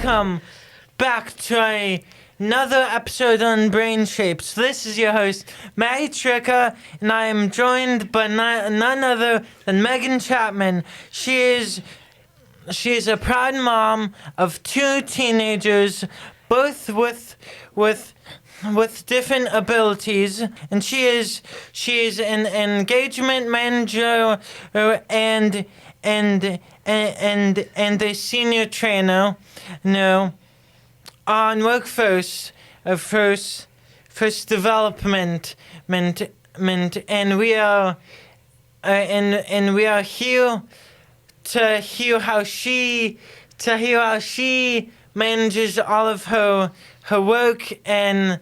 welcome back to another episode on Brain Shapes. This is your host, Matty, and I am joined by none other than Meghan Chapman. She is a proud mom of 2 teenagers, both with different abilities, and she is an engagement manager and a senior trainer. On Workforce Development, and we are here to hear how she manages all of her work and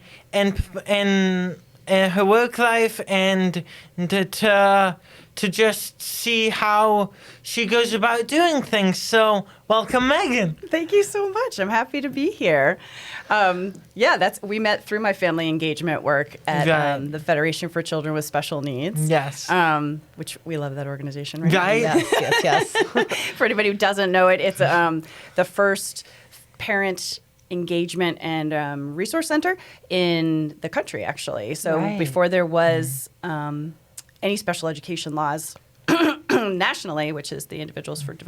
her work life, and to just see how she goes about doing things. So, welcome, Meghan. Thank you so much. I'm happy to be here. We met through my family engagement work at the Federation for Children with Special Needs. Yes. Which we love that organization, right? Right. Yes. For anybody who doesn't know it, it's the first parent engagement and resource center in the country, actually. So before there was any special education laws nationally, which is the Individuals with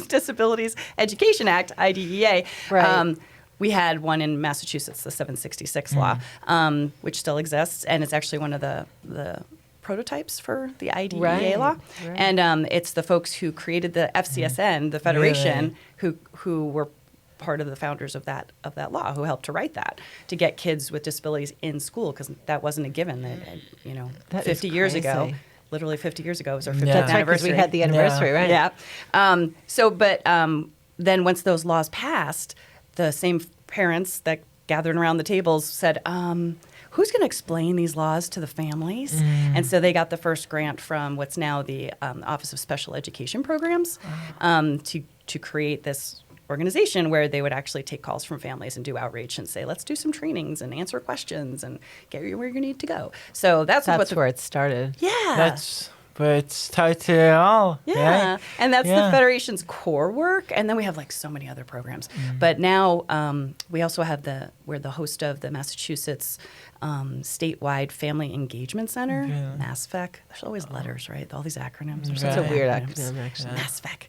Disabilities Education Act, IDEA. Right. We had one in Massachusetts, the 766 law, which still exists, and it's actually one of the prototypes for the IDEA law. Right. And it's the folks who created the FCSN, the federation, who were part of the founders of that law, who helped to write that, to get kids with disabilities in school, because that wasn't a given. That 50 years ago, literally 50 years ago, was our 50th anniversary. We had the anniversary, right? Yeah. Then once those laws passed, the same parents that gathered around the tables said, who's going to explain these laws to the families? And so they got the first grant from what's now the Office of Special Education Programs to create this organization where they would actually take calls from families and do outreach and say, let's do some trainings and answer questions and get you where you need to go. So that's where it started. Yeah. That's where it started it all. Yeah. Right? And that's the Federation's core work. And then we have so many other programs. But now we also have we're the host of the Massachusetts statewide Family Engagement Center, MASFEC. There's always letters, right? All these acronyms. It's a weird acronym, actually. MASFEC.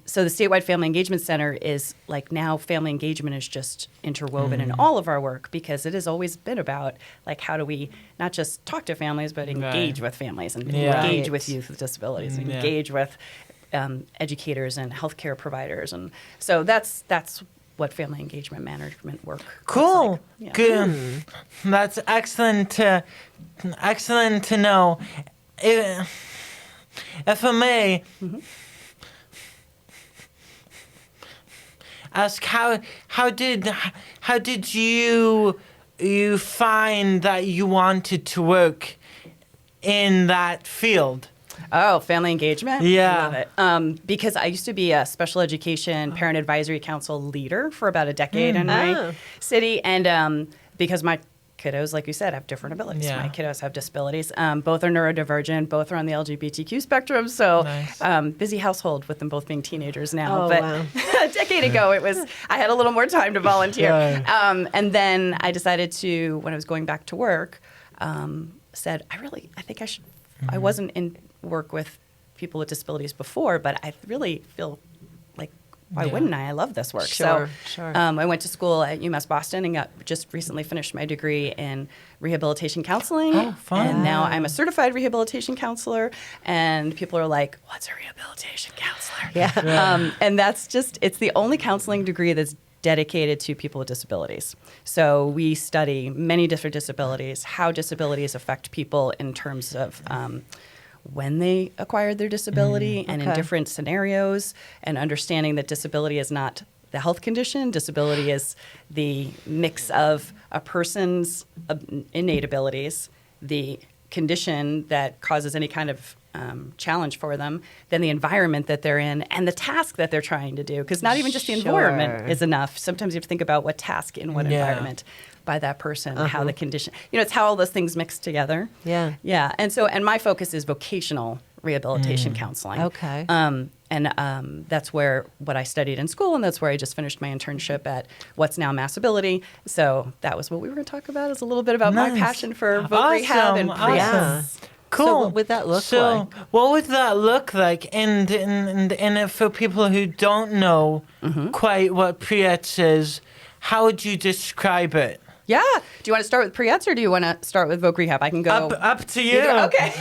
So the statewide Family Engagement Center is now family engagement is just interwoven in all of our work, because it has always been about how do we not just talk to families, but engage with families and engage with youth with disabilities, and engage with educators and healthcare providers. And so that's what family engagement management work Cool. looks like. Yeah. Good. That's excellent to know. If I may ask, how did you find that you wanted to work in that field? Oh, family engagement? Yeah. Love it. Because I used to be a special education parent advisory council leader for about a decade in my city. And because my kiddos, like you said, have different abilities. Yeah. My kiddos have disabilities. Both are neurodivergent. Both are on the LGBTQ spectrum. So busy household with them both being teenagers now. Wow. A decade ago, I had a little more time to volunteer. And then I decided to, when I was going back to work, said, I think I should. I wasn't in work with people with disabilities before, but I really feel like, why wouldn't I? I love this work. Sure. I went to school at UMass Boston and just recently finished my degree in rehabilitation counseling. Oh, fun. And now I'm a certified rehabilitation counselor, and people are like, what's a rehabilitation counselor? Yeah. And that's it's the only counseling degree that's dedicated to people with disabilities. So we study many different disabilities, how disabilities affect people in terms of when they acquired their disability and in different scenarios, and understanding that disability is not the health condition. Disability is the mix of a person's innate abilities, the condition that causes any kind of challenge for them, then the environment that they're in, and the task that they're trying to do. Because not even just the environment is enough. Sometimes you have to think about what task in what environment by that person, how the condition, it's how all those things mix together. Yeah. And my focus is vocational rehabilitation counseling. Okay. that's where what I studied in school, and that's where I just finished my internship at what's now Massability. So that was what we were going to talk about, is a little bit about my Nice. passion for voc rehab and Awesome. Yeah. Cool. So what would that look like? What would that look like? And for people who don't know quite what PRIETS is, how would you describe it? Yeah. Do you want to start with PRIETS or do you want to start with voc rehab? I can go. Up to you. Okay.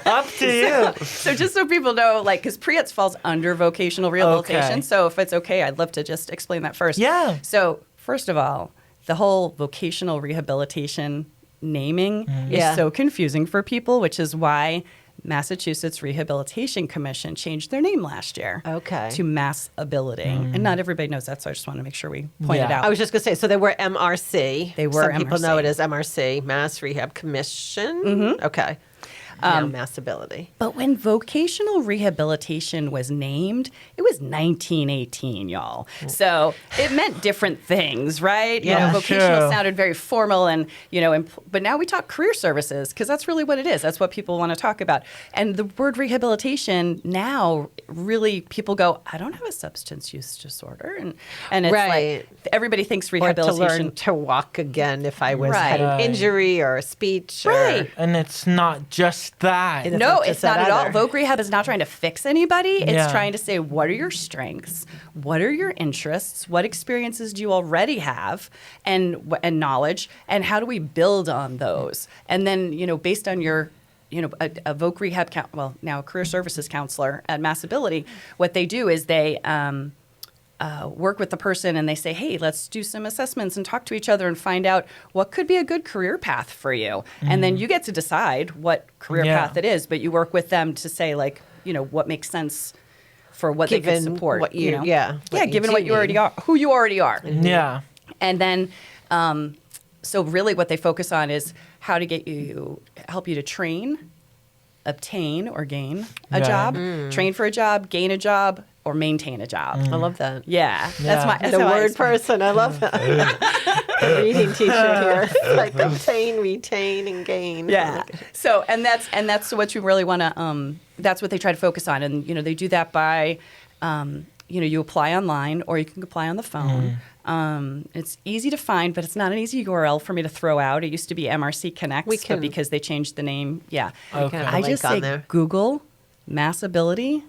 Up to you. So just so people know, like, because PRIETS falls under vocational rehabilitation. Okay. So if it's okay, I'd love to just explain that first. Yeah. So first of all, the whole vocational rehabilitation naming Yeah. is so confusing for people, which is why Massachusetts Rehabilitation Commission changed their name last year. Okay. To Massability. And not everybody knows that, so I just want to make sure we point it Yeah. out. I was just going to say, so they were MRC. They were Some people know MRC. it as MRC, Mass Rehab Commission. Okay. Now Massability. But when vocational rehabilitation was named, it was 1918, y'all. So it meant different things, right? Yeah, vocational sure. sounded very formal, and but now we talk career services because that's really what it is. That's what people want to talk about. And the word rehabilitation now, really, people go, I don't have a substance use disorder, and it's Right. like everybody thinks Or to rehabilitation. learn to walk again if I had Right. an injury or a speech. Right. And it's not just that. It's No, not it's just not that at all. either. Voc rehab is not trying to fix anybody. It's Yeah. trying to say, what are your strengths? What are your interests? What experiences do you already have and knowledge? And how do we build on those? And then, based on your, a voc rehab, now a career services counselor at Massability, what they do is they work with the person and they say, hey, let's do some assessments and talk to each other and find out what could be a good career path for you. And then you get to decide what career Yeah. path it is, but you work with them to say, like, what makes sense for what they Given can support. what you- know? yeah, what you given do what you already need. are, who you already are. Yeah. And then, so really what they focus on is how to help you to train, obtain or gain a Right. job, train for a job, gain a job, or maintain a job. I love that. Yeah, Yeah. that's The how I word explain it. person. I love that. The reading teacher here. It's like obtain, retain, and gain. Yeah. So and that's what you really want to. That's what they try to focus on, and they do that by, you apply online or you can apply on the phone. It's easy to find, but it's not an easy URL for me to throw out. It used to be MRC Connects, We can- but because they changed the name, yeah. Okay. have a I link just on say there. Google Massability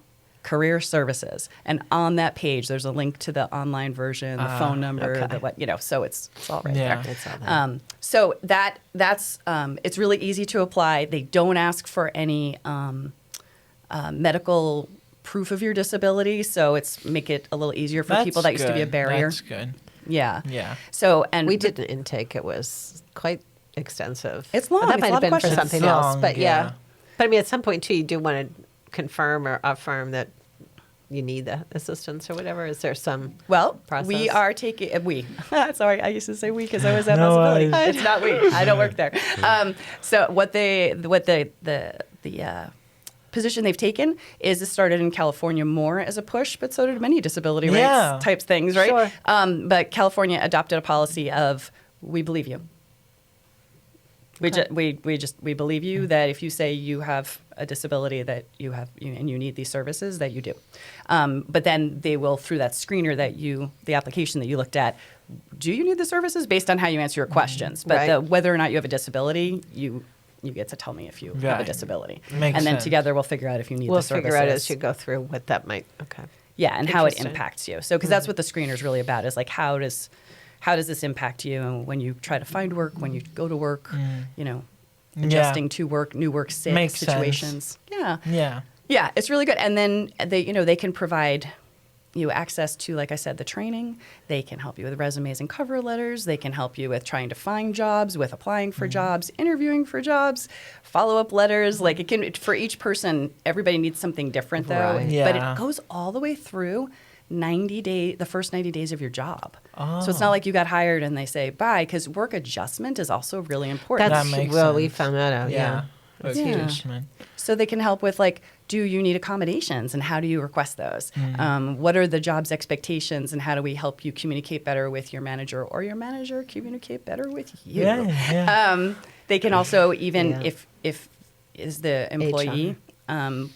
Career Services, and on that page there's a link to the online version, the phone number, okay. the what so it's all right Yeah. there. It's all there. So that's it's really easy to apply. They don't ask for any medical proof of your disability, so make it a little easier for people. That used to be a good. barrier. That's good. Yeah. Yeah. So and We did an intake. It was quite extensive. It's long. But that It's might a have lot of been for questions. something It's else. long, But yeah. But I mean, at some point too, you do want to confirm or affirm that you need the assistance or whatever. Is there some? Well, process? we are taking Sorry, I used to say we because I was at No Possibility. worries. It's not we. I don't work there. So what the position they've taken is it started in California more as a push, but so did many disability rights Yeah. type things, right? Sure. But California adopted a policy of we believe you. We believe you that if you say you have a disability that you have and you need these services that you do, but then they will through that screener the application that you looked at, do you need the services based on how you answer your questions, but Right. whether or not you have a disability, you get to tell me if you have a Right. disability, Makes and then sense. together we'll figure out if you need We'll the services. figure out as you go through what that might. Okay. Yeah, and how it Interesting. impacts you. So, because that's what the screener is really about, is like how does this impact you when you try to find work, when you go to work, adjusting to work, new work Makes sense. situations. Yeah, Yeah. yeah, it's really good. And then they can provide you access to, like I said, the training. They can help you with resumes and cover letters. They can help you with trying to find jobs, with applying for jobs, interviewing for jobs, follow-up letters. Like it can, for each person, everybody needs something different though. Right. But Yeah. it goes all the way through the first 90 days of your job. Oh. So it's not like you got hired and they say bye, because work adjustment is also really important. That's That makes we sense. found that out. Yeah. That's Yeah. huge, man. So they can help with like, do you need accommodations and how do you request those? What are the job's expectations and how do we help you communicate better with your manager or your manager communicate better with you? Yeah. They can also even Yeah. if is the employee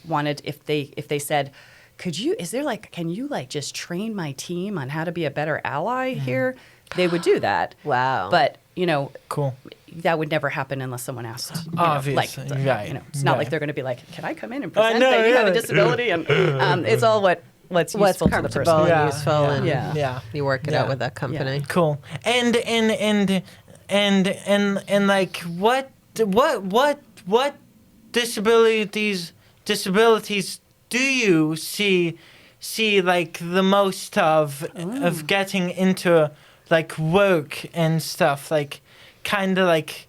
wanted if they said, can you like just train my team on how to be a better ally here? They would do that. Wow. But, Cool. that would never happen unless someone asked. Obviously, right, It's not like right. they're going to be like, can I come in and present know, that you have a yeah. disability? And it's all what's What's useful to the comfortable person. and useful, and Yeah. you work it Yeah. out with that company. Cool. And like what disabilities do you see like the most of getting into like work and stuff, like kind of like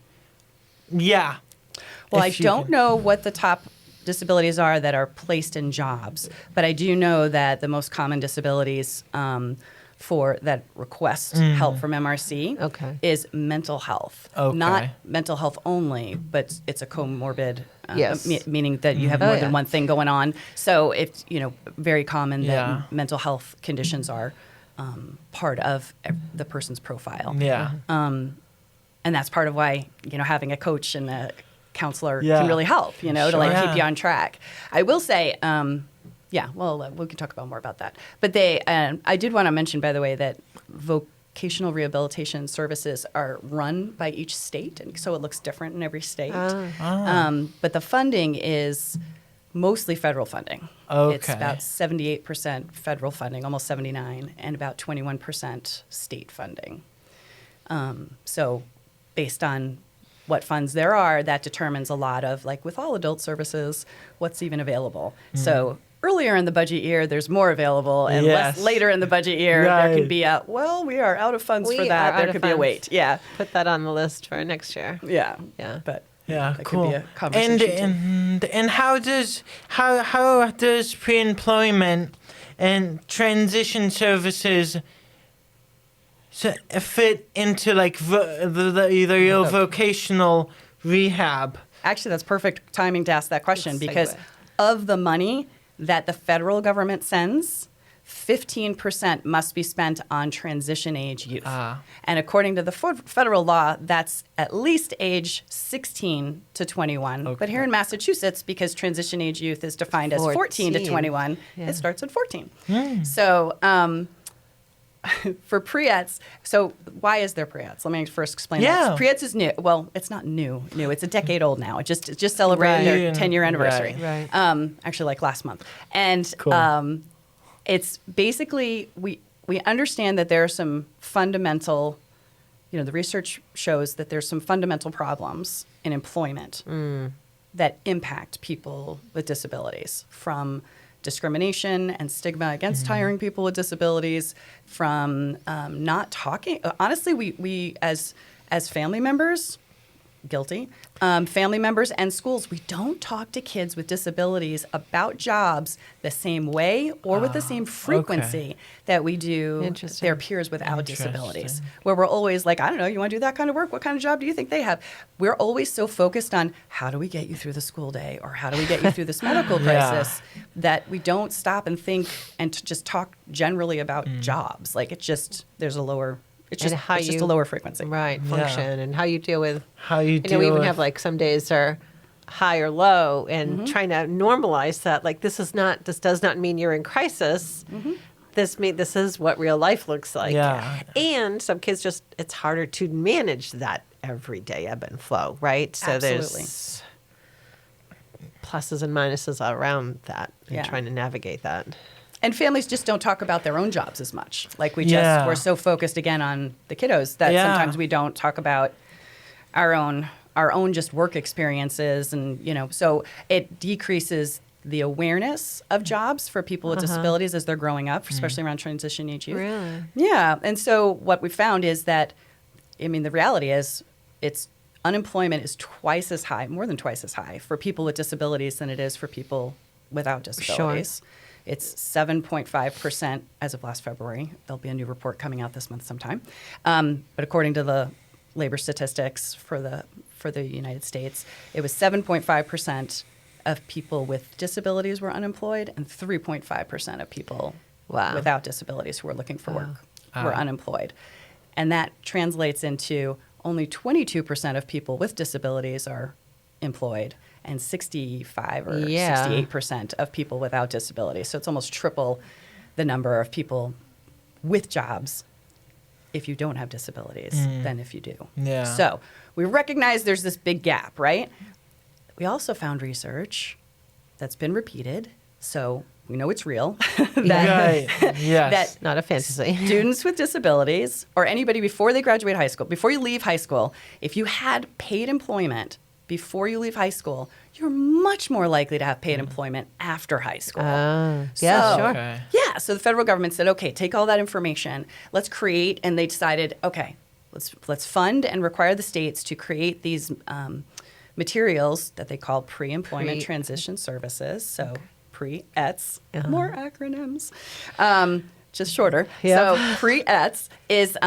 Well, I if you don't can- know what the top disabilities are that are placed in jobs, but I do know that the most common disabilities that request help from MRC Okay. is mental health. Okay. Not mental health only, but it's a comorbid, Yes. meaning that you have more than yeah. one thing going on. So it's very common that Yeah. mental health conditions are part of the person's profile. Yeah. And that's part of why having a coach and a counselor Yeah. can really help. To like Sure. keep you on track. I will say, we can talk about more about that. But I did want to mention, by the way, that vocational rehabilitation services are run by each state, and so it looks different in every state. But the funding is mostly federal funding. It's Okay. about 78% federal funding, almost 79, and about 21% state funding. So based on what funds there are, that determines a lot of, like with all adult services, what's even available. So earlier in the budget year, there's more available, and Yes. later in the budget year, there Right. can be we are out of funds We for are that. out There of could be a funds. wait. Yeah. Put that on the list for next year. Yeah. Yeah. But Yeah, that cool. could be a conversation too. And how does pre-employment and transition services fit into like your vocational rehab? Actually, that's perfect timing to ask that question Good because segue. of the money that the federal government sends, 15% must be spent on transition age youth. And according to the federal law, that's at least age 16 to 21. Okay. But here in Massachusetts, because transition age youth is defined as 14 to 14. 21, Yeah. it starts at 14. So for pre-ETs, so why is there pre-ETs? Let me first explain Yeah. that. Pre-ETs is new. Well, it's not new. It's a decade old now. It just celebrated their Right. 10-year anniversary. Right. Actually, like last month. And Cool. it's basically, we understand that there are some fundamental, the research shows that there's some fundamental problems in employment that impact people with disabilities, from discrimination and stigma against hiring people with disabilities, from not talking. Honestly, we as family members, guilty, family members and schools, we don't talk to kids with disabilities about jobs the same way or with the same frequency that we do Interesting. their peers without Interesting. disabilities. Where we're always like, I don't know, you want to do that kind of work? What kind of job do you think they have? We're always so focused on how do we get you through the school day or how do we get you through this medical crisis that we don't stop and think and to just talk generally about jobs. Like it's just, there's a lower, it's And just, how it's just you- a lower frequency. Right. Yeah. Function and how you deal with. We we even have like some days are high or low, and trying to normalize that. Like this does not mean you're in crisis. This is what real life looks like. Yeah. And some kids it's harder to manage that everyday ebb and flow, right? So Absolutely. there's pluses and minuses around that and Yeah. trying to navigate that. And families just don't talk about their own jobs as much. Like Yeah. we're so focused again on the kiddos that Yeah. sometimes we don't talk about our own just work experiences, and so it decreases the awareness of jobs for people with disabilities as they're growing up, especially around transition age youth. Really? Yeah. And so what we found is that, the reality is unemployment is twice as high, more than twice as high for people with disabilities than it is for people without disabilities. It's 7.5% as of last February. There'll be a new report coming out this month sometime. But according to the labor statistics for the United States, it was 7.5% of people with disabilities were unemployed, and 3.5% of people Wow. without disabilities who were looking for work were unemployed. And that translates into only 22% of people with disabilities are employed and 65 or 68% of people without disabilities. So it's almost triple the number of people with jobs if you don't have disabilities than if you do. Yeah. So we recognize there's this big gap, right? We also found research that's been repeated, so we know it's real. Right. Yes. That Not a fantasy. students with disabilities or anybody before they graduate high school, before you leave high school, if you had paid employment before you leave high school, you're much more likely to have paid employment after high school. Yeah, So- sure. Okay. Yeah, so the federal government said, okay, take all that information, let's create, and they decided, okay, let's fund and require the states to create these materials that they call pre-employment transition services. So pre-ETS, more acronyms, just shorter. Yep. So pre-ETS is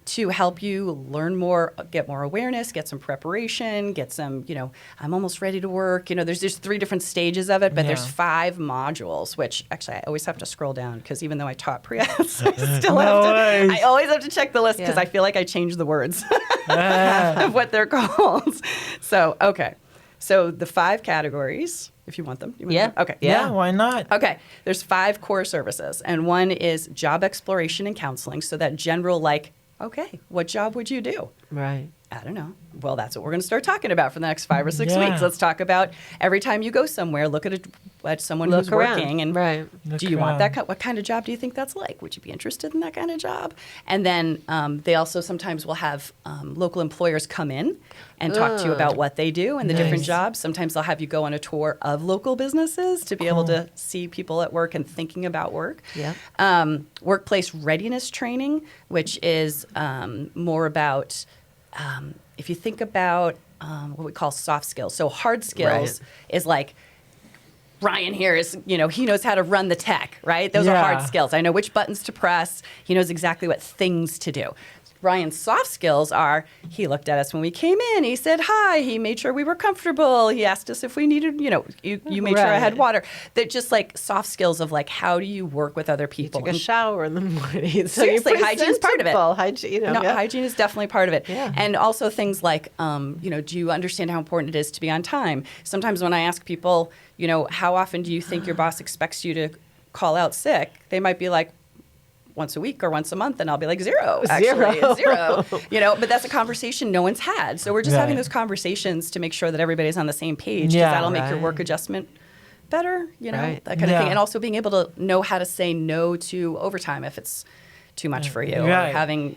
to help you learn more, get more awareness, get some preparation, get some, I'm almost ready to work. There's just 3 different stages of it, but there's 5 modules, which actually I always have to scroll down because even though I taught pre-ETS, I always have to check the list because I feel like I changed the words of what they're called. So, okay. So the 5 categories, if you want them. You want them? Okay. Yeah, why not? Okay. There's 5 core services, and one is job exploration and counseling. So that general, okay, what job would you do? Right. I don't know. Well, that's what we're going to start talking about for the next 5 or 6 Yeah. weeks. Let's talk about every time you go somewhere, look at someone who's Look around. working and Right. do you want that? What kind of job do you think that's like? Would you be interested in that kind of job? And then they also sometimes will have local employers come in and talk to you about what they do and the different jobs. Sometimes they'll have you go on a tour of local businesses to be able to see people at work and thinking about work. Yeah. Workplace readiness training, which is more about if you think about what we call soft skills. So hard skills is like Ryan here is, he knows how to run the tech, right? Those are hard skills. I know which buttons to press. He knows exactly what things to do. Ryan's soft skills are, he looked at us when we came in. He said hi. He made sure we were comfortable. He asked us if we needed, you made sure I had water. They're just like soft skills of how do you work with other people? Take a shower in the morning. So Seriously, hygiene's part of it. Hygiene, hygiene is definitely part of it. Yeah. And also things like, do you understand how important it is to be on time? Sometimes when I ask people, how often do you think your boss expects you to call out sick? They might be like, once a week or once a month, and I'll be like, 0, actually. It's 0. But that's a conversation no one's had. So we're just having those conversations to make sure that everybody's on the same page, because that'll make your work adjustment better, that kind of thing. And also being able to know how to say no to overtime if it's too much for you, or having,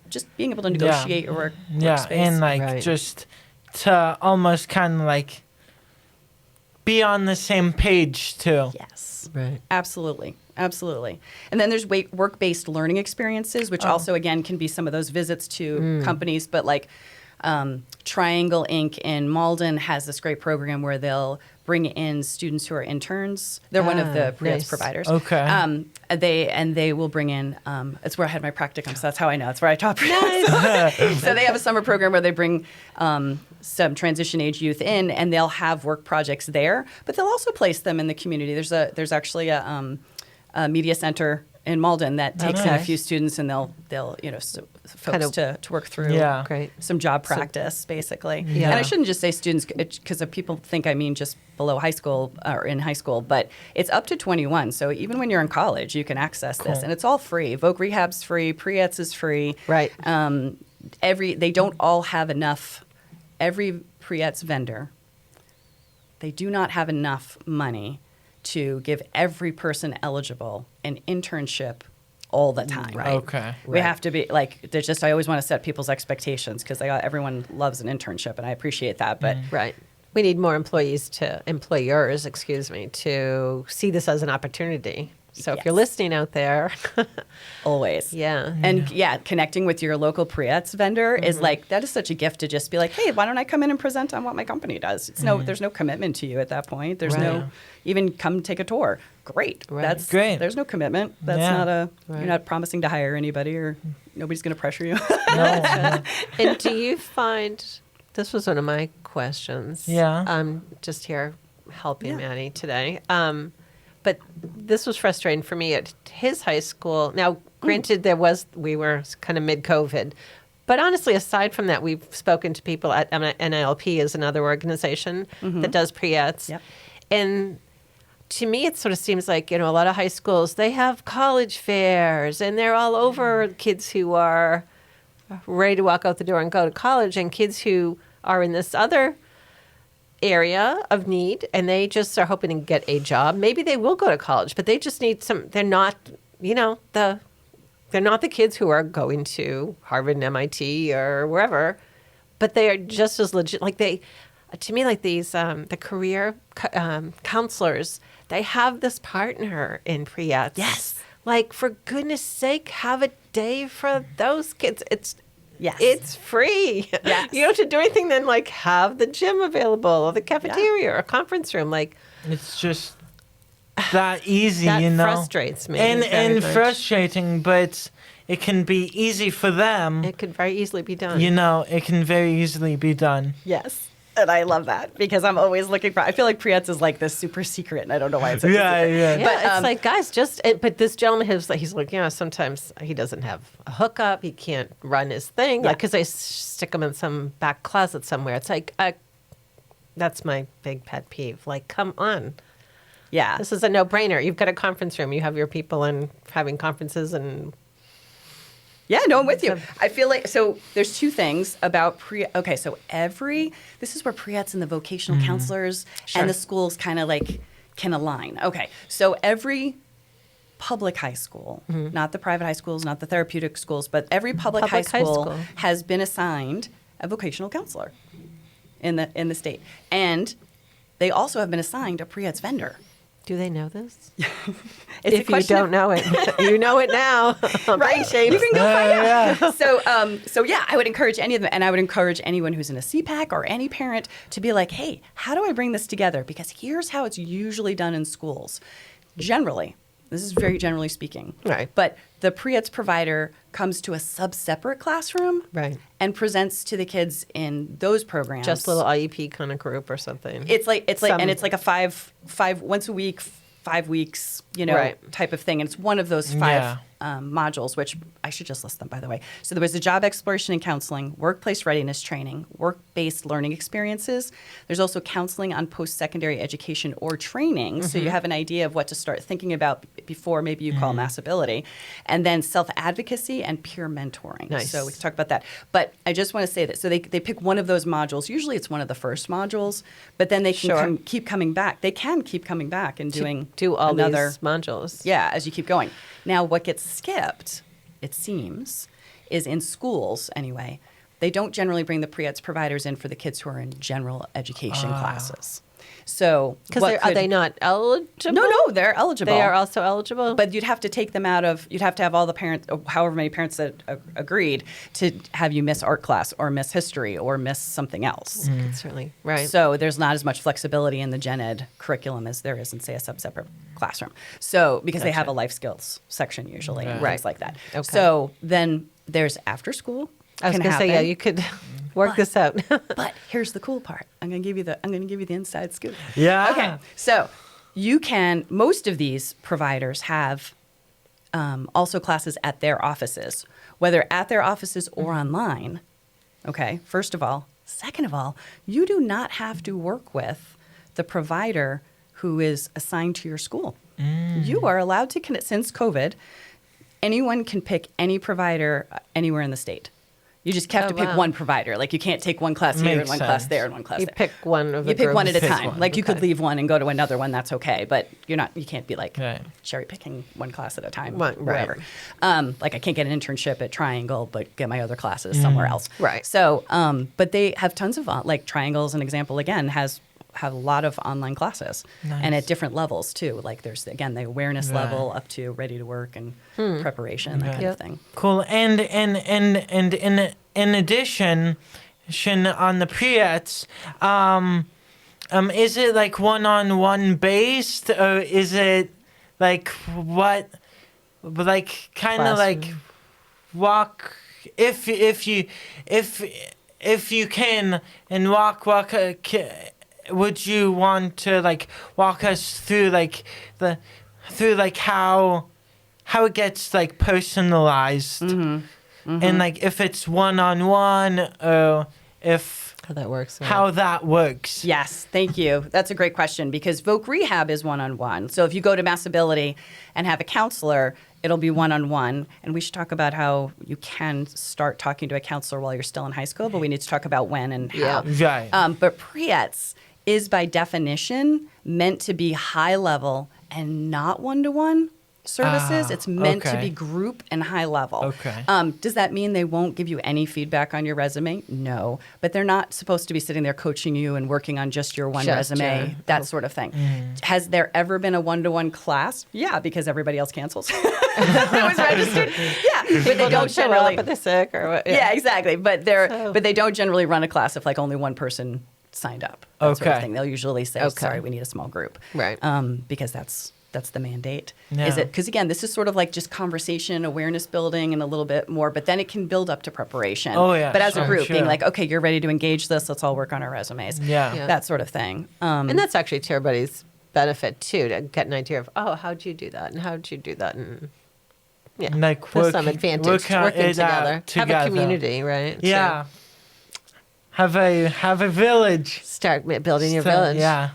just being able to negotiate your workspace. And just to almost kind of be on the same page too. Yes. Right. Absolutely. And then there's work-based learning experiences, which also, again, can be some of those visits to companies. But Triangle Inc. in Malden has this great program where they'll bring in students who are interns. They're one of the pre-ETS providers. Okay. They will bring in, it's where I had my practicum, so that's how I know. It's where I taught pre-ETS. So they have a summer program where they bring some transition age youth in, and they'll have work projects there, but they'll also place them in the community. There's actually a media center in Malden that takes in a few students, and they'll folks to work through some job practice, basically. And I shouldn't just say students because people think I mean just below high school or in high school, but it's up to 21. So even when you're in college, you can access this, and it's all free. Voc Rehab's free, pre-ETS is free. Right. They don't all have enough. Every pre-ETS vendor, they do not have enough money to give every person eligible an internship all the time. Right. Okay. We have to be there's just, I always want to set people's expectations because everyone loves an internship, and I appreciate that. But Right. We need more employers to see this as an opportunity. So if you're listening out there, always. Yeah. And connecting with your local pre-ETS vendor is that is such a gift to just be like, hey, why don't I come in and present on what my company does? It's there's no commitment to you at that point. There's no even come take a tour. Great. Right. That's great. There's no commitment. That's not you're not promising to hire anybody, or nobody's going to pressure you. No. And do you find, this was one of my questions. Yeah. I'm just here helping Matty today. But this was frustrating for me at his high school. Now, granted, we were kind of mid-COVID, But honestly, aside from that, we've spoken to people at NILP is another organization that does pre-eds. Yep. And to me, it sort of seems like, a lot of high schools, they have college fairs and they're all over kids who are ready to walk out the door and go to college, and kids who are in this other area of need and they just are hoping to get a job. Maybe they will go to college, but they just need they're not, they're not the kids who are going to Harvard and MIT or wherever, but they are just as legit. Like to me, like these, the career counselors, they have this partner in pre-eds. Yes. Like, for goodness sake, have a day for those kids. Yes. It's free. Yes. You don't have to do anything then, like, have the gym available or the cafeteria or a conference room. Like, It's just that easy, that you know. frustrates me. And very much. frustrating, but it can be easy for them. It could very easily be done. It can very easily be done. Yes. And I love that because I'm always looking for. I feel like pre-eds is like this super secret, and I don't know why it's such a Yeah, secret. yeah. Yeah, But, it's like, guys, but this gentleman he's like, sometimes he doesn't have a hookup. He can't run his thing. Yeah. Like, because they stick him in some back closet somewhere. It's like, that's my big pet peeve. Like, come on. Yeah. This is a no-brainer. You've got a conference room. You have your people in having conferences and... Yeah, no, I'm with you. I feel like, so there's two things about so this is where pre-eds and the vocational counselors and the schools kind of like can align. Okay, so every public high school, not the private high schools, not the therapeutic schools, but every public high school has been assigned a vocational counselor in the state. And they also have been assigned a pre-eds vendor. Do they know this? It's a If you question don't know it, you know it now. right? You can go find Yeah, out. So yeah, I would encourage any of them, and I would encourage anyone who's in a CPAC or any parent to be like, hey, how do I bring this together? Because here's how it's usually done in schools. Generally, this is very generally speaking. Right. But the pre-eds provider comes to a sub-separate classroom Right. and presents to the kids in those programs. Just a little IEP kind of group or something. It's like and it's like a five once a week, 5 weeks, Right. type of thing. And it's one of those five Yeah. modules, which I should just list them, by the way. So there was the job exploration and counseling, workplace readiness training, work-based learning experiences. There's also counseling on post-secondary education or training. So you have an idea of what to start thinking about before maybe you call massability. And then self-advocacy and peer mentoring. Nice. So we can talk about that. But I just want to say that. So they pick one of those modules. Usually it's one of the first modules, but then they can Sure. keep coming back. They can keep coming back and do all another these modules. yeah, as you keep going. Now, what gets skipped, it seems, is in schools anyway, they don't generally bring the pre-eds providers in for the kids who are in general education classes. So, Because are they not eligible? No, they're eligible. They are also eligible? But you'd have to take them out of, you'd have to have all the parents, however many parents that agreed to have you miss art class or miss history or miss something else. Certainly. Right. So there's not as much flexibility in the gen ed curriculum as there is in, say, a sub-separate classroom. So because they have a life skills section usually, and Right. things like that. Okay. So then there's after school. I was can going to say, yeah, happen. you could work this out. But here's the cool part. I'm going to give you the inside scoop. Yeah. Okay. So most of these providers have also classes at their offices, whether at their offices or online. Okay. First of all. Second of all, you do not have to work with the provider who is assigned to your school. You are allowed to, since COVID, anyone can pick any provider anywhere in the state. You just have to pick one provider. Like you can't take one class here and one class there and one class You there. pick one of the You pick one at a groups. time. Like you could leave one and go to another one. That's okay. But you can't be like Right. cherry picking one class at a time. Right. Wherever. Like I can't get an internship at Triangle, but get my other classes somewhere else. Right. So, but they have tons of like Triangle as an example. Again, have a lot of online classes and at different levels too. Like there's again the awareness level up to ready to work and preparation that kind of thing. Cool. And in addition, on the pre-eds, is it like one-on-one based, or is it like what, like kind of like walk if you can and walk. Would you want to like walk us through like how it gets like personalized? and like if it's one-on-one or if How that works. Yeah. how that works. Yes, thank you. That's a great question because Voc Rehab is one-on-one. So if you go to Massability and have a counselor, it'll be one-on-one. And we should talk about how you can start talking to a counselor while you're still in high school, but we need to talk about when and how. Right. But PREETS is by definition meant to be high level and not one-to-one services. It's meant to okay. be group and high level. Okay. Does that mean they won't give you any feedback on your resume? No. But they're not supposed to be sitting there coaching you and working on just your one Just resume, your- that sort of thing. Has there ever been a one-to-one class? Yeah, because everybody else cancels. That was registered. Yeah, but they People don't show generally. up, but they're sick or what. Yeah, exactly. But but they don't generally run a class if like only one person signed up. That sort of Okay. thing. They'll usually say, Okay. "Sorry, we need a small group." Right. Because that's the mandate. Yeah. Is it? Because again, this is sort of like just conversation, awareness building, and a little bit more. But then it can build up to preparation. Oh, yeah, But as a sure, group, being sure. like, okay, you're ready to engage this. Let's all work on our resumes. Yeah. Yeah. That sort of thing. And that's actually to everybody's benefit too, to get an idea of, oh, how'd you do that? And how'd you do that? And yeah, Like there's some advantage work to working it out together. Have together. a community, right? Yeah. Have a village. To start building your So, village. Yeah.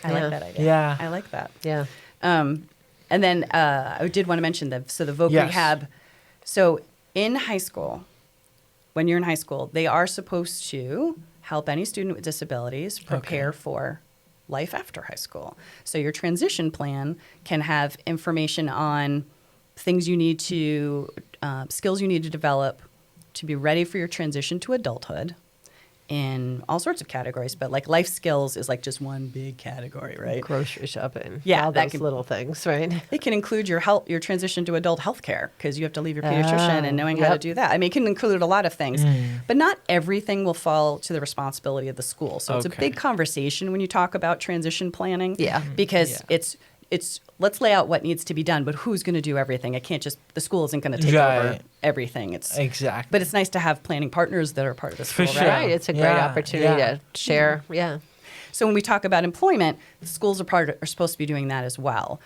I Yeah. like that idea. Yeah. I like that. Yeah. And then I did want to mention the Voc Yes. Rehab. So in high school, when you're in high school, they are supposed to help any student with disabilities prepare for life after high school. So your transition plan can have information on things you need to, skills you need to develop to be ready for your transition to adulthood in all sorts of categories. But like life skills is like just one big category, right? Grocery shopping. Yeah, All that those can- little things, right? It can include your transition to adult health care because you have to leave your pediatrician and knowing how to yep. do that. I mean, it can include a lot of things, but not everything will fall to the responsibility of the school. So it's a Okay. big conversation when you talk about transition planning. Yeah. Because Yeah. it's let's lay out what needs to be done, but who's going to do everything? It can't just the school isn't going to take over Right. everything. It's Exactly. but it's nice to have planning partners that are part of the For school, sure. right? Right. It's a great Yeah, opportunity yeah. to share. Yeah. So when we talk about employment, the schools are supposed to be doing that as well.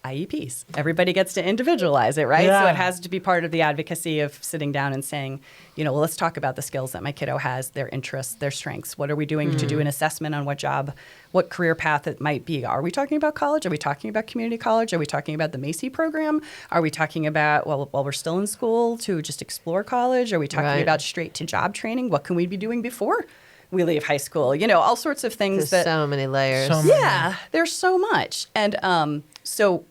IEPs, everybody gets to individualize it, right? So Yeah. it has to be part of the advocacy of sitting down and saying, well, let's talk about the skills that my kiddo has, their interests, their strengths. What are we doing to do an assessment on what job, what career path it might be? Are we talking about college? Are we talking about community college? Are we talking about the Macy program? Are we talking about, while we're still in school, to just explore college? Are we talking Right. about straight to job training? What can we be doing before we leave high school? All sorts of things There's that so many layers. So many. yeah, there's so much. And so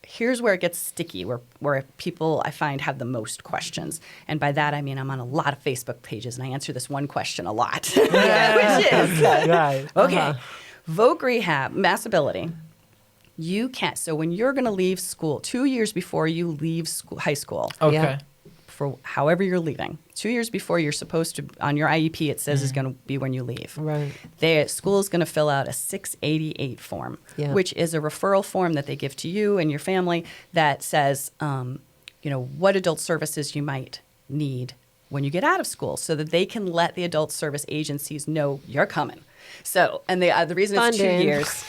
here's where it gets sticky, where people I find have the most questions. And by that, I mean I'm on a lot of Facebook pages and I answer this one question a lot, which is, Right. okay, Voc Rehab, Massability. You can't. So when you're going to leave school, 2 years before you leave high school, Okay. Yeah. for however you're leaving, 2 years before you're supposed to, on your IEP, it says is going to be when you leave. Right. The school is going to fill out a 688 form, Yeah. which is a referral form that they give to you and your family that says, what adult services you might need when you get out of school so that they can let the adult service agencies know you're coming. So, and the reason it's 2 Funding. years,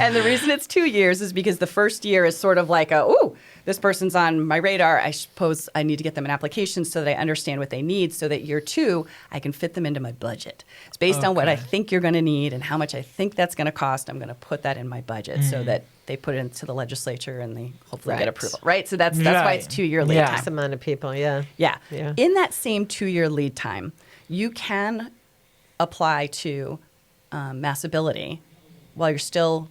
and the reason it's 2 years is because the first year is sort of like this person's on my radar. I suppose I need to get them an application so that I understand what they need so that year 2, I can fit them into my budget. It's based on what I Okay. think you're going to need and how much I think that's going to cost. I'm going to put that in my budget so that they put it into the legislature and they hopefully get Right. approval. Right. So that's why Right. it's 2 year lead Yeah. time. X amount of people. Yeah. Yeah. Yeah. In that same 2 year lead time, you can apply to Massability while you're still,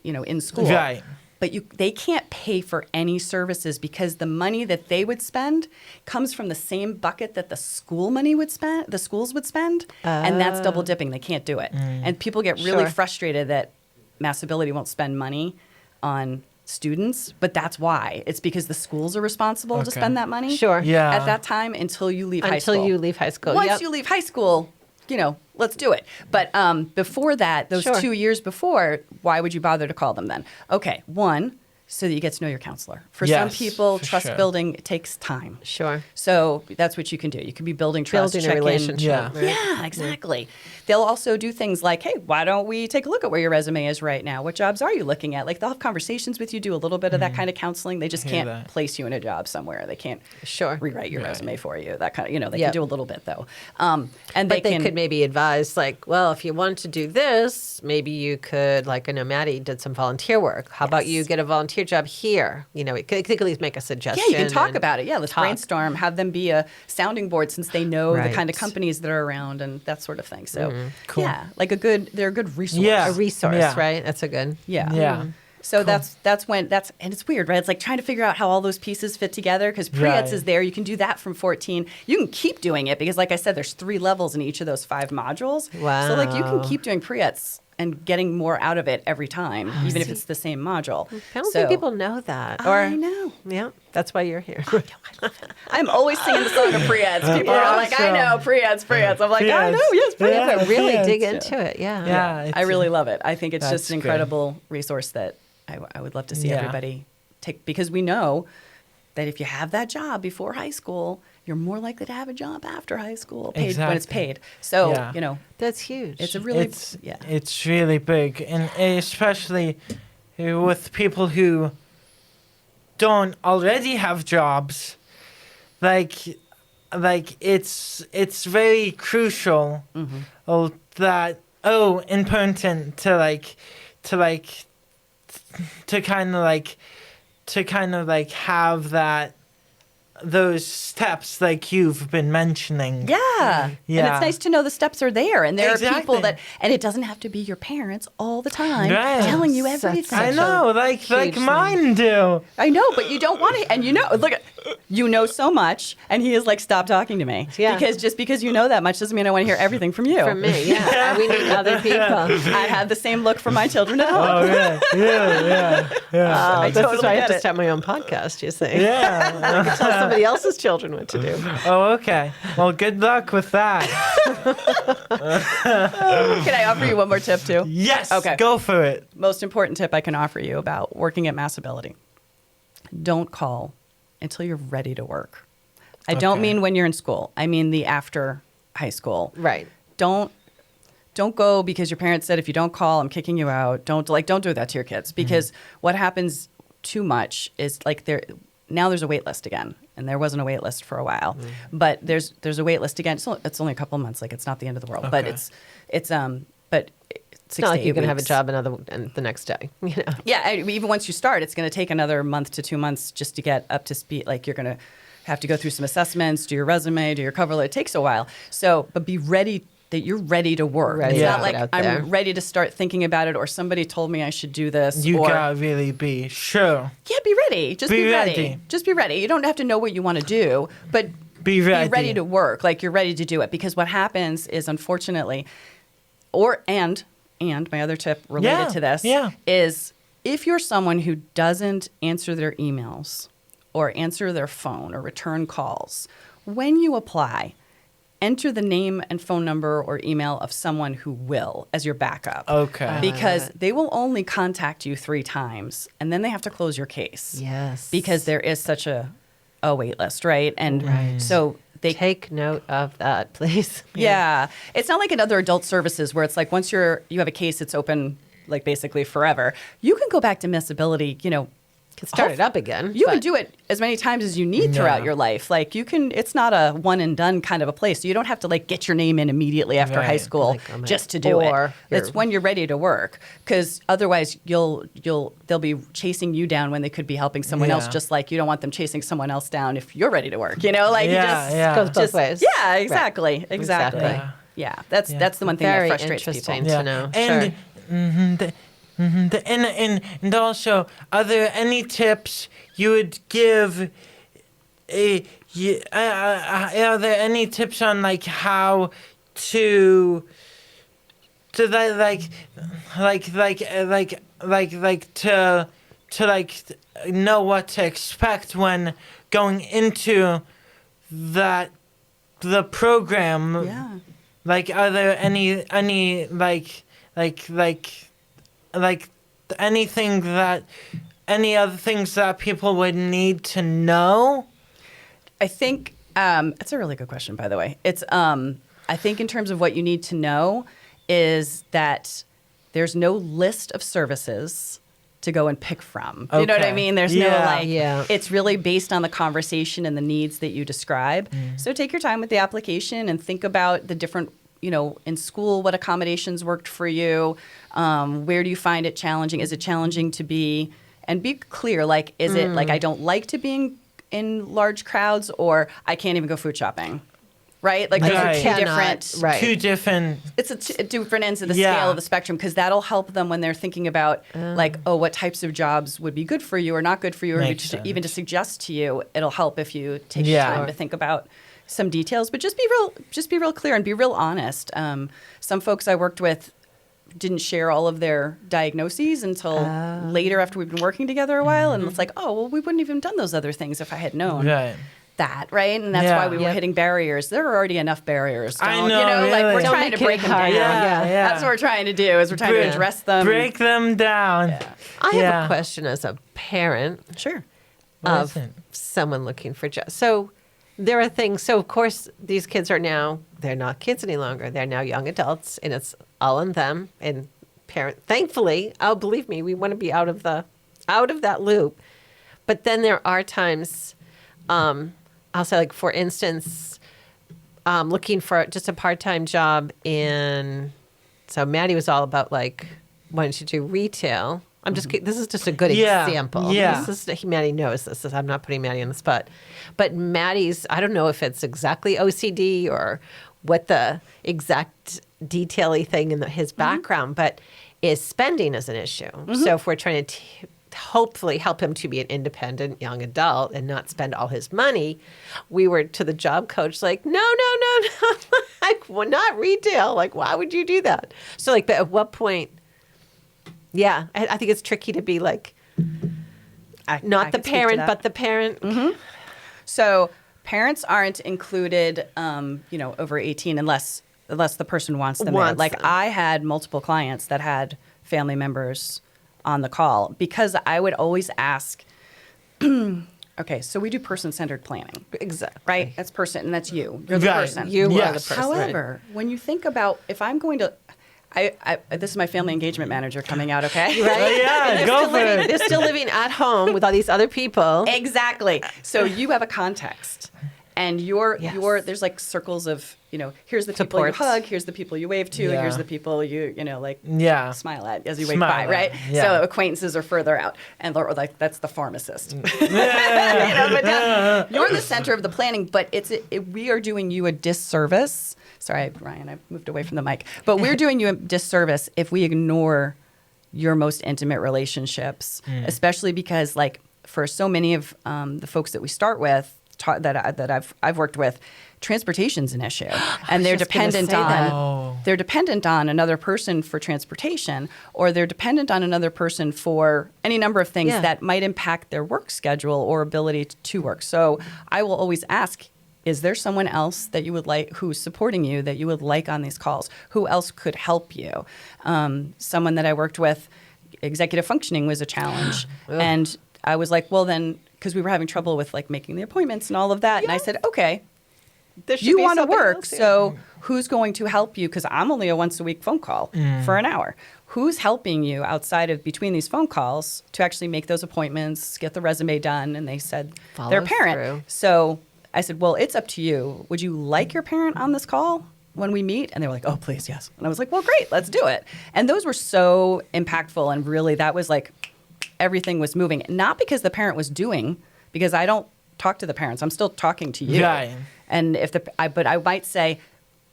in school. Right. But they can't pay for any services because the money that they would spend comes from the same bucket that the school money would spend, the schools would spend, and that's double dipping. They can't do it, and people get really Sure. frustrated that Massability won't spend money on students, but that's why. It's because the schools are responsible to Okay. spend that money. Sure. Yeah. At that time until you leave high school. Until you leave high school. Once Yep. you leave high school, let's do it. But before that, those Sure. 2 years before, why would you bother to call them then? Okay, one, so that you get to know your counselor. For Yes, some people, for trust sure. building, it takes time. Sure. So that's what you can do. You can be building trust, Building a check in. relationship. Yeah. Right? Yeah, exactly. They'll also do things like, hey, why don't we take a look at where your resume is right now? What jobs are you looking at? Like they'll have conversations with you, do a little bit of that kind of counseling. They just Hear can't that. place you in a job somewhere. They can't Sure. rewrite your Right. resume for you. That kind of, they Yep. can do a little bit though. And But they can, could maybe advise, like, well, if you want to do this, maybe you could, like, I know Matty did some volunteer work. How about you Yes. get a volunteer job here? You know, it could at least make a suggestion. yeah, you can talk and about it. Yeah, let's talk. brainstorm. Have them be a sounding board since they know the kind of Right. companies that are around and that sort of thing. So, Cool. yeah, like they're a good resource. Yeah. A resource, Yeah. right? That's a good. Yeah. Yeah. So that's when and it's weird, right? It's like trying to figure out how all those pieces fit together because pre-eds Right. is there. You can do that from 14. You can keep doing it because, like I said, there's 3 levels in each of those 5 modules. So like you can Wow. keep doing pre-eds and getting more out of it every time, even if it's the same module. I don't think people know that. I know. Yeah, that's why you're here. I'm always singing the song of pre-eds. People are like, I know, pre-eds. I'm like, I know, yes, pre-eds. Yeah. But really Yeah. dig into it. Yeah. Yeah. I it's- really love it. I think it's That's just an good. incredible resource that I would love to see Yeah. everybody take because we know that if you have that job before high school, you're more likely to have a job after high school paid when it's Exactly. paid. So, Yeah. That's huge. it's a really It's really big, and especially with people who don't already have jobs. Like it's very crucial that important to kind of like have those steps like you've been mentioning. Yeah. And Yeah. it's nice to know the steps are there. And there are people Exactly. and it doesn't have to be your parents all the time Right. telling you That's everything. I such know, a like huge thing. mine do. I know, but you don't want to. And look at, so much. And he is like, stop talking to me. Yeah. Because just because you know that much doesn't mean I want to hear everything from you. for me. Yeah. We need other people. I have the same look for my children at home. Oh, really? Really? Yeah. Yeah. I This is totally why I have get to it. start my own podcast, you see. Yeah. Tell somebody else's children what to do. Oh, okay. Well, good luck with that. Can I offer you one more tip too? Yes. Okay. Go for it. Most important tip I can offer you about working at Massability. Don't call until you're ready to work. I don't Okay. mean when you're in school. I mean the after high school. Right. Don't go because your parents said if you don't call, I'm kicking you out. Don't do that to your kids because what happens too much is like now there's a wait list again, and there wasn't a wait list for a while, but there's a wait list again. It's only a couple of months, like it's not the end of the world, but Okay. but It's not like you can have a job the next day. You know. Yeah, even once you start, it's going to take another month to 2 months just to get up to speed. Like you're going to have to go through some assessments, do your resume, do your cover letter. It takes a while. So, but be ready that you're ready to work. Ready It's to not get like out there. I'm ready to start thinking about it or somebody told me I should do this. You or, gotta really be sure. Yeah, be ready. Just Be be ready. ready. Just be ready. You don't have to know what you want to do, but Be ready. be ready to work. Like you're ready to do it. Because what happens is unfortunately, and my other tip related Yeah, to this yeah. is if you're someone who doesn't answer their emails or answer their phone or return calls, when you apply, enter the name and phone number or email of someone who will as your backup. Okay. Because they will only contact you 3 times and then they have to close your case. Yes. Because there is such a wait list, right? And Right. so they Take note of that, please. yeah. It's not like in other adult services where it's like once you have a case, it's open like basically forever. You can go back to Missability, Can start it up again. You can but- do it as many times as you need throughout Yeah. your life. Like it's not a one and done kind of a place. So you don't have to like get your name in immediately after high Right. school Like, I'm just at to do it. 4, It's you're- when you're ready to work. Because otherwise they'll be chasing you down when they could be helping someone else, Yeah. just like you don't want them chasing someone else down if you're ready to work. Like Yeah, you just yeah. Goes both ways. Yeah, Right. exactly. Exactly. Exactly. Yeah. That's the one thing Very that frustrates interesting. people. To know. And, Sure. and also, are there any tips you would give? Are there any tips on like how to know what to expect when going into the program? Yeah. Like, are there any anything that any other things that people would need to know? I think it's a really good question, by the way. It's I think in terms of what you need to know is that there's no list of services to go and pick from. You know what I Okay. mean? There's Yeah. no it's really based on the conversation and the needs that you describe. So take your time with the application and think about the different, in school, what accommodations worked for you. Where do you find it challenging? Is it challenging to be clear, like, is it like I don't like to be in large crowds, or I can't even go food shopping? Right? Like those are Right. two Cannot, different right. Two different. it's different ends of the Yeah. scale of the spectrum, because that'll help them when they're thinking about what types of jobs would be good for you or not good for you, or Makes sense. even to suggest to you. It'll help if you take Yeah. time to think about some details, but just be real clear and be real honest. Some folks I worked with didn't share all of their diagnoses until later, after we've been working together a while, and it's like, oh well, we wouldn't have even done those other things if I had known Right. that, right? And that's Yeah. why we were hitting barriers. There are already enough barriers. I Don't- know, like we're really. trying to Don't make break it them down. hard. Yeah. That's what we're trying to do. Is we're trying to address them. Break them down. I have Yeah. a question as a parent Sure. of Listen. someone looking for jobs. So there are things. So of course, these kids are now, they're not kids any longer. They're now young adults, and it's all on them. And thankfully, believe me, we want to be out of that loop. But then there are times, I'll say, like, for instance, looking for just a part-time job so Matty was all about, like, wanting to do retail. This is just a good Yeah, example. yeah. Maddie knows this. I'm not putting Maddie on the spot. But Maddie's, I don't know if it's exactly OCD or what the exact detail-y thing in his background, but is spending is an issue. So if we're trying to hopefully help him to be an independent young adult and not spend all his money, we were to the job coach like, no, like, well, not retail. Like, why would you do that? So, like, but at what point? Yeah, I think it's tricky to be like, not the can speak to parent, that. but the parent. So parents aren't included, over 18 unless the person wants them there. Wants Like them. I had multiple clients that had family members on the call, because I would always ask, okay, so we do person-centered planning, Exactly. right? That's person, and that's you. You're the Right. person. You are the Yes. person. However, when you think about, if I'm going to, this is my family engagement manager coming out, okay? Right? Oh, yeah, And they're go still for living, it. They're still living at home with all these other people. Exactly. So you have a context, and Yes. there's like circles of, here's the people Supports. you hug, here's the people you wave to, Yeah. here's the people you Yeah. smile at as you wave Smile by, at, right? yeah. So acquaintances are further out, and they're like, that's the pharmacist. Yeah. But now, you're the center of the planning, but we are doing you a disservice. Sorry, Ryan, I moved away from the mic. But we're doing you a disservice if we ignore your most intimate relationships, especially because, like, for so many of the folks that we start with, that I've worked with, transportation's an issue, and they're just gonna dependent say that. Oh. they're dependent on another person for transportation, or they're dependent on another person for any number of things Yeah. that might impact their work schedule or ability to work. So I will always ask, is there someone else that you would like, who's supporting you, that you would like on these calls? Who else could help you? Someone that I worked with, executive functioning was a challenge. And I was like, well then, because we were having trouble with like making the appointments and all of that. And I said, okay, There should you be want to something work, else here. so who's going to help you? Because I'm only a once a week phone call for an hour. Who's helping you outside of between these phone calls to actually make those appointments, get the resume done? And they said their Follow parent. through. So I said, well, it's up to you. Would you like your parent on this call when we meet? And they were like, oh, please, yes. And I was like, well, great, let's do it. And those were so impactful, and really that was like everything was moving. Not because the parent was doing, because I don't talk to the parents. I'm still talking to you. Right. And but I might say,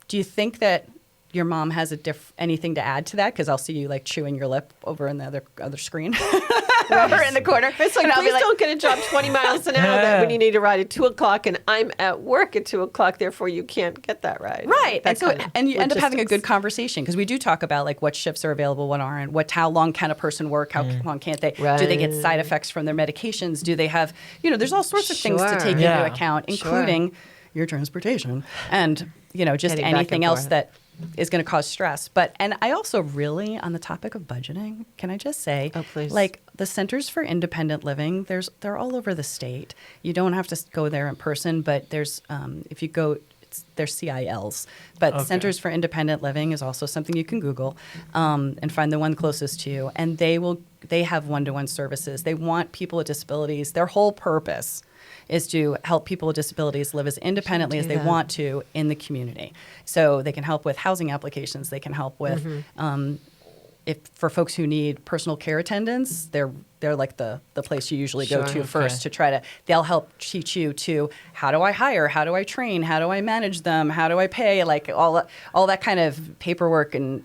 do you think that your mom has anything to add to that? Because I'll see you like chewing your lip over in the other screen, over in the corner. It's like, And I'll be please don't get a job 20 miles an hour that when you need to ride at 2 o'clock and I'm at work at 2 o'clock, therefore you can't get that ride. Right. That And so, kind of and you end up having a good logistics. conversation, because we do talk about like what shifts are available, what aren't, how long can a person work, how long can't they, do they get Right. side effects from their medications? Do they have, there's all sorts of things to Sure. take Yeah. into account, Sure. including your transportation and, just Getting back anything and else forth. that is going to cause stress. And I also really, on the topic of budgeting, can I just say, Oh, please. like the Centers for Independent Living, they're all over the state. You don't have to go there in person, but there's if you go, there's CILs. But Okay. Centers for Independent Living is also something you can Google and find the one closest to you. And they have one-to-one services. They want people with disabilities. Their whole purpose is to help people with disabilities live as independently as they want to in the community. So they can help with housing applications. They can help with if for folks who need personal care attendants, they're like the place you usually go to first to try to, they'll help teach you to how do I hire, how do I train, how do I manage them, how do I pay, like all that kind of paperwork and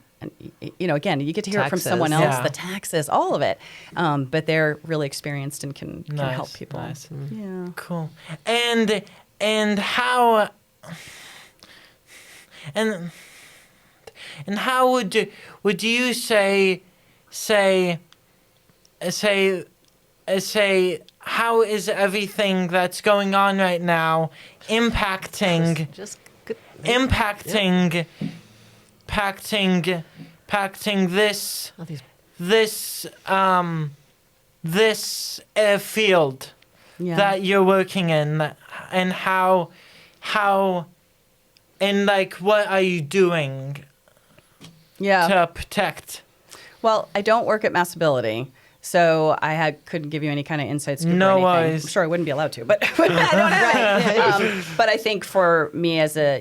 again, you get to hear it from someone else, the taxes, all of it. But they're really experienced and can help people. Nice. Yeah. Cool. And how and how would you say how is everything that's going on right now impacting this field that you're working in, and how and like what are you doing to protect? Well, I don't work at Massability, so couldn't give you any kind of inside scoop. No or anything. worries. I'm sure I wouldn't be allowed to, but I don't have it. But I think for me as a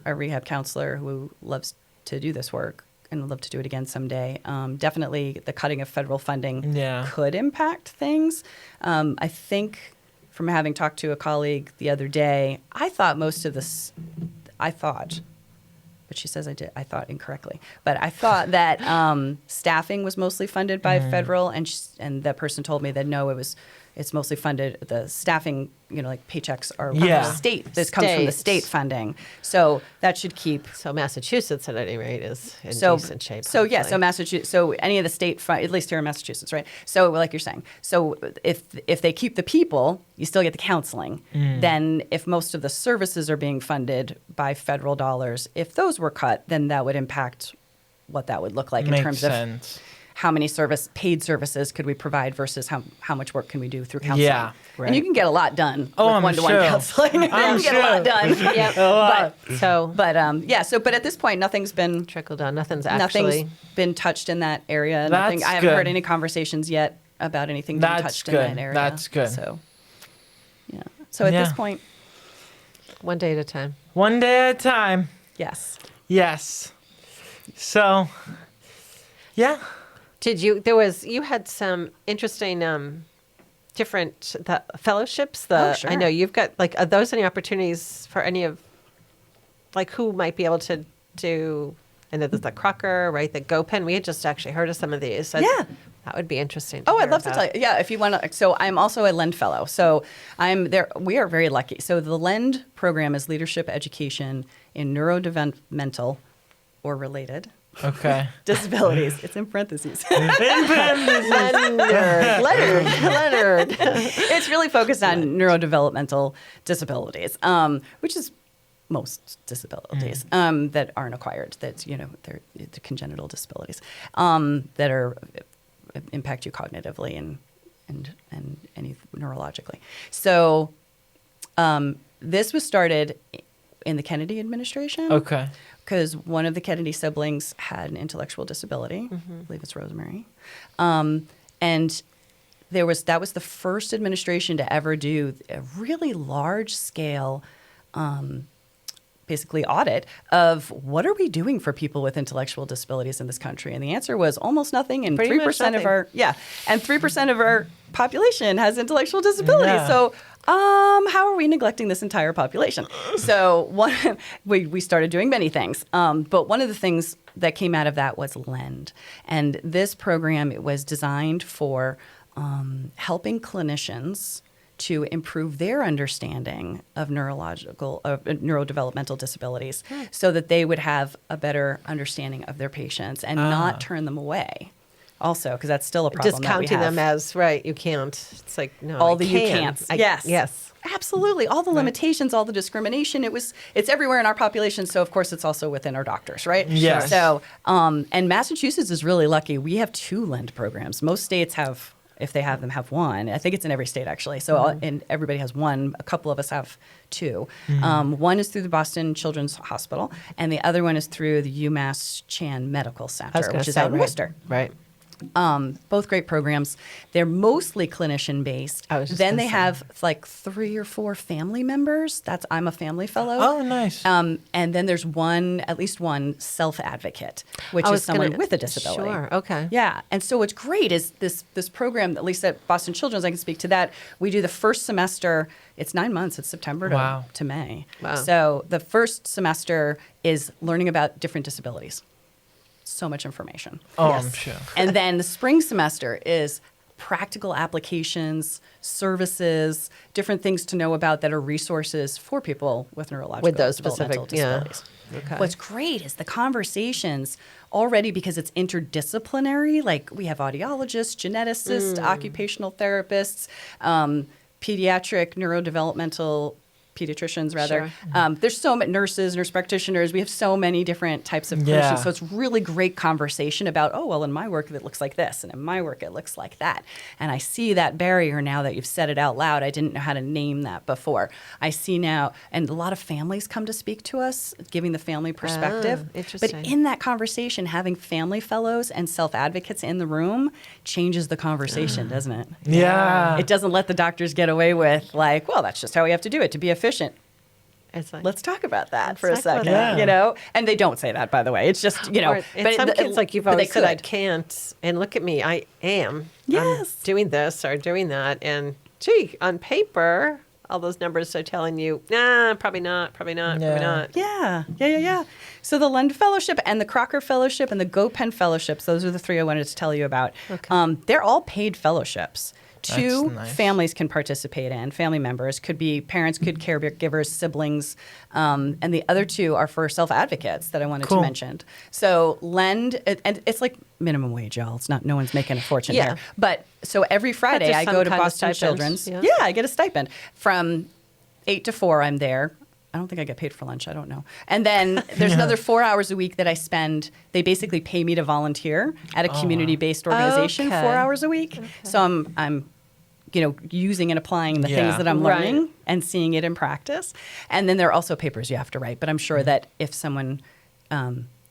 rehab counselor who loves to do this work and would love to do it again someday, definitely the cutting of federal funding could impact things. I think from having talked to a colleague the other day, I thought, but she says I thought incorrectly. But I thought that staffing was mostly funded by federal, and that person told me that no, it's mostly funded. The staffing, like paychecks are state. This comes from the state funding, so that should keep. So Massachusetts, at any rate, is in decent shape. So so Massachusetts. So any of the state, at least here in Massachusetts, right? So like you're saying, so if they keep the people, you still get the counseling. Then if most of the services are being funded by federal dollars, if those were cut, then that would impact what that would look like in terms of how many paid services could we provide versus how much work can we do through counseling. Yeah, right. And you can get a lot done with one-to-one counseling. You can get a lot done. But at this point, nothing's been trickled down. Nothing's been touched in that area. I haven't heard any conversations yet about anything being touched in that area. That's good. So at this point, one day at a time. One day at a time. Yes. So, yeah. You had some interesting different fellowships. Sure. I know you've got, are those any opportunities for any of, who might be able to do, I know there's the Crocker, right, the GoPen. We had just actually heard of some of these. That would be interesting. I'd love to tell you. Yeah, if you want to. So I'm also a LEND fellow. So I'm there. We are very lucky. So the LEND program is leadership education in neurodevelopmental or related disabilities. It's in parentheses. Leonard. It's really focused on neurodevelopmental disabilities, which is most disabilities that aren't acquired. That's they're congenital disabilities that impact you cognitively and any neurologically. So this was started in the Kennedy administration. Okay. Because one of the Kennedy siblings had an intellectual disability. I believe it's Rosemary. And that was the first administration to ever do a really large scale basically audit of what are we doing for people with intellectual disabilities in this country, and the answer was almost nothing. And 3% of our 3% of our population has intellectual disabilities. Yeah. So how are we neglecting this entire population? So we started doing many things, but one of the things that came out of that was LEND, and this program was designed for helping clinicians to improve their understanding of neurodevelopmental disabilities so that they would have a better understanding of their patients and not turn them away. Also, because that's still a problem. Discounting them as, you can't. It's like, no, all the you can't. Yes. Absolutely. All the limitations, all the discrimination. It's everywhere in our population. So, of course, it's also within our doctors, right? Yes. So, and Massachusetts is really lucky. We have 2 LEND programs. Most states have if they have them, have one. I think it's in every state, actually. So and everybody has one. A couple of us have two. One is through the Boston Children's Hospital, and the other one is through the UMass Chan Medical Center, which is out in Worcester. Right. Both great programs. They're mostly clinician based. Then they have like 3 or 4 family members. I'm a family fellow. Oh, nice. And then there's at least one self advocate, which is someone with a disability. Sure. Okay. Yeah. And so what's great is this program, at least at Boston Children's, I can speak to that. We do the first semester. It's 9 months. It's September to May. Wow. So the first semester is learning about different disabilities. So much information. Oh, yes. I'm sure. And then the spring semester is practical applications, services, different things to know about that are resources for people with neurological With those developmental specific disabilities. Okay. What's great is the conversations already, because it's interdisciplinary. Like we have audiologists, geneticists, occupational therapists, pediatric neurodevelopmental pediatricians rather. Sure. There's so many nurses, nurse practitioners. We have so many different types of clinicians. So it's really great conversation about, oh, well, in my work, it looks like this. And in my work, it looks like that. And I see that barrier now that you've said it out loud. I didn't know how to name that before. I see now, and a lot of families come to speak to us, giving the family perspective. Interesting. But in that conversation, having family fellows and self-advocates in the room changes the conversation, doesn't it? Yeah. It doesn't let the doctors get away with like, well, that's just how we have to do it to be efficient. It's like, Let's talk about that for a talk about second, that. you know? And they don't say that, by the way. It's just, you know. and some kids, like you've but they always said, I could. can't. And look at me, I am. Yes. I'm doing this or doing that. And gee, on paper, all those numbers are telling you, nah, probably not, probably not, probably not. Yeah. So the Lund Fellowship and the Crocker Fellowship and the GoPen Fellowships, those are the 3 I wanted to tell you about. Okay. They're all paid fellowships. 2 nice. families can participate in. Family members could be parents, could caregivers, siblings, and the other 2 are for self-advocates that I wanted to mention. So Lend, and it's like minimum wage, y'all. It's not, no one's making a fortune here. But so every Friday just I some go to kind of Boston stipend. Children's. Yeah. Yeah, I get a stipend. From 8 to 4, I'm there. I don't think I get paid for lunch. I don't know. And then there's another 4 hours a week that I spend. They basically pay me to volunteer at a community-based organization 4 hours a week. So I'm using and applying the things that I'm learning and seeing it in practice. And then there are also papers you have to write. But I'm sure that if someone,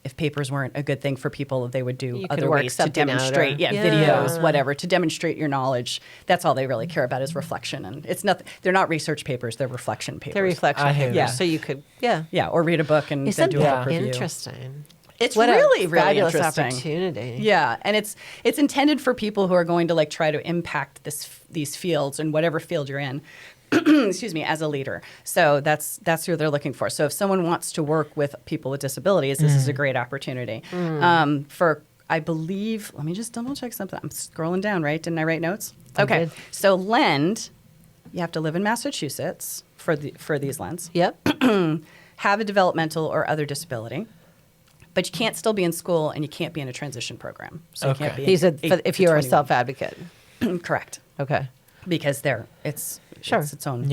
if papers weren't a good thing for people, they would do other ways to demonstrate, videos, whatever, to demonstrate your knowledge. That's all they really care about is reflection. And it's nothing, they're not research papers, they're reflection papers. They're reflection papers. Yeah. So you could, Yeah, or read a book and Isn't then do a book that review. interesting? It's What really, a really fabulous interesting. opportunity. Yeah, and it's intended for people who are going to like try to impact these fields in whatever field you're in. Excuse me, as a leader. So that's who they're looking for. So if someone wants to work with people with disabilities, this is a great opportunity. For I believe, let me just double check something. I'm scrolling down, right? Didn't I write notes? Okay. Good. So Lend, you have to live in Massachusetts for these Lends. Yep. Have a developmental or other disability. But you can't still be in school and you can't be in a transition program. So you can't be These are 8 if to you're a 21. self-advocate. Correct. Okay. Because it's its own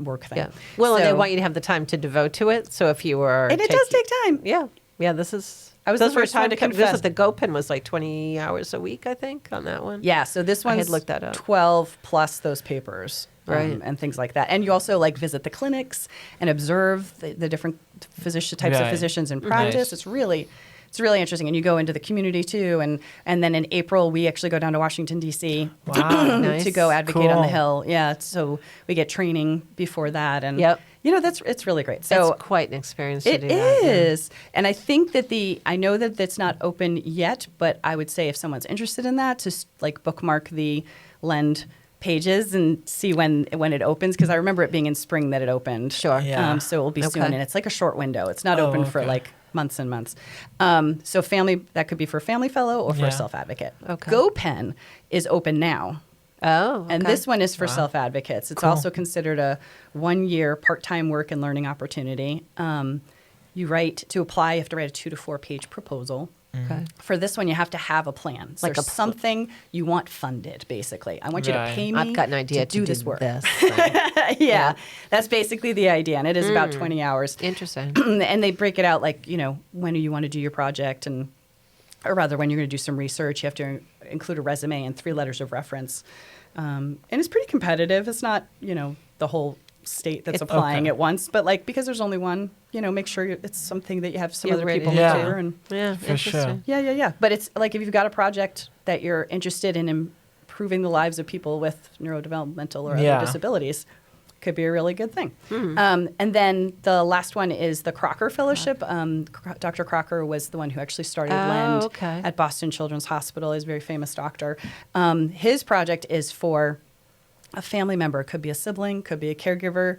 work thing. Yeah. Well, and they So- want you to have the time to devote to it. So if you were, And it does take time. Yeah. Yeah. This is. I was those the were first one to time confess. visit. The GoPen was like 20 hours a week, I think, on that one. Yeah, so this I had one's looked that up. 12 plus those papers. Right. And things like that. And you also like visit the clinics and observe the different types of physicians in practice. Nice. It's really interesting. And you go into the community too. And then in April, we actually go down to Washington, D.C. Wow. Nice. to go advocate on the Cool. Hill. Yeah, so we get training before that. And, Yep. it's really great. So It's quite an experience to it do that. is. And I think that I know that it's not open yet, but I would say if someone's interested in that, to like bookmark the Lend pages and see when it opens, because I remember it being in spring that it opened. Sure. Yeah. So it will be soon, Okay. and it's like a short window. It's not open for okay. like months and months. So that could be for a family fellow or for Yeah. a self-advocate. Okay. GoPen is open now. Oh, And okay. this one is for self-advocates. It's Cool. also considered a 1-year part-time work and learning opportunity. You have to write a 2 to 4 page proposal. Okay. For this one, you have to have a plan. So Like there's a something you want funded, basically. I want you to Right. pay me I've got an idea to do this work. This. yeah, that's basically the idea. And it is about 20 hours. Interesting. And they break it out like, when do you want to do your project, or rather when you're going to do some research, you have to include a resume and 3 letters of reference. And it's pretty competitive. It's not, the whole state that's applying at once, but like, because there's only one, make sure it's something that you have some other people Yeah. consider. And Yeah, For sure. interesting. yeah. But it's like, if you've got a project that you're interested in improving the lives of people with neurodevelopmental or Yeah. other disabilities, could be a really good thing. And then the last one is the Crocker Fellowship. Dr. Crocker was the one who actually started LEND at Boston Children's Hospital. He's a very famous doctor. His project is for a family member. It could be a sibling, could be a caregiver.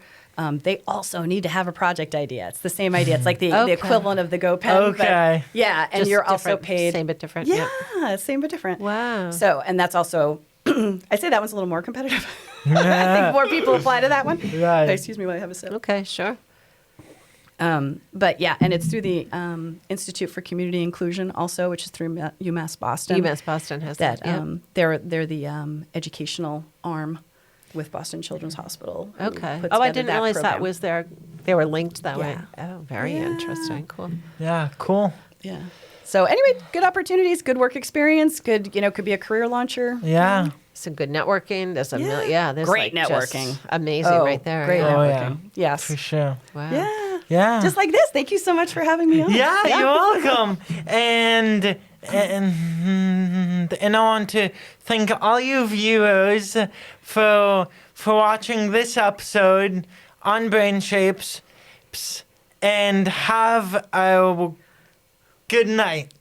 They also need to have a project idea. It's the same idea. It's like the equivalent of the GoPen. Okay. But yeah, and Just you're also different, paid. same but different. Yeah, same but different. Wow. So, and that's also, I'd say that one's a little more competitive. I think more people apply to that one. Right. Excuse me while I have a sip. Okay, sure. But yeah, and it's through the Institute for Community Inclusion also, which is through UMass Boston. UMass Boston has that. Yeah. They're the educational arm with Boston Children's Hospital. who Okay. put Oh, I together didn't realize program. that was there. They were linked that way. Yeah. Oh, very Yeah. interesting. Cool. Yeah, cool. Yeah. So anyway, good opportunities, good work experience, good, could be a career launcher. Yeah. Some good networking. There's there's Great like just networking. amazing right there. Great Yeah. Oh, yeah. networking. Yes. For sure. Wow. Yeah. Yeah. Just like this. Thank you so much for having me on. Yeah, you're welcome. And I want to thank all you viewers for watching this episode on Brain Shapes, and have a good night.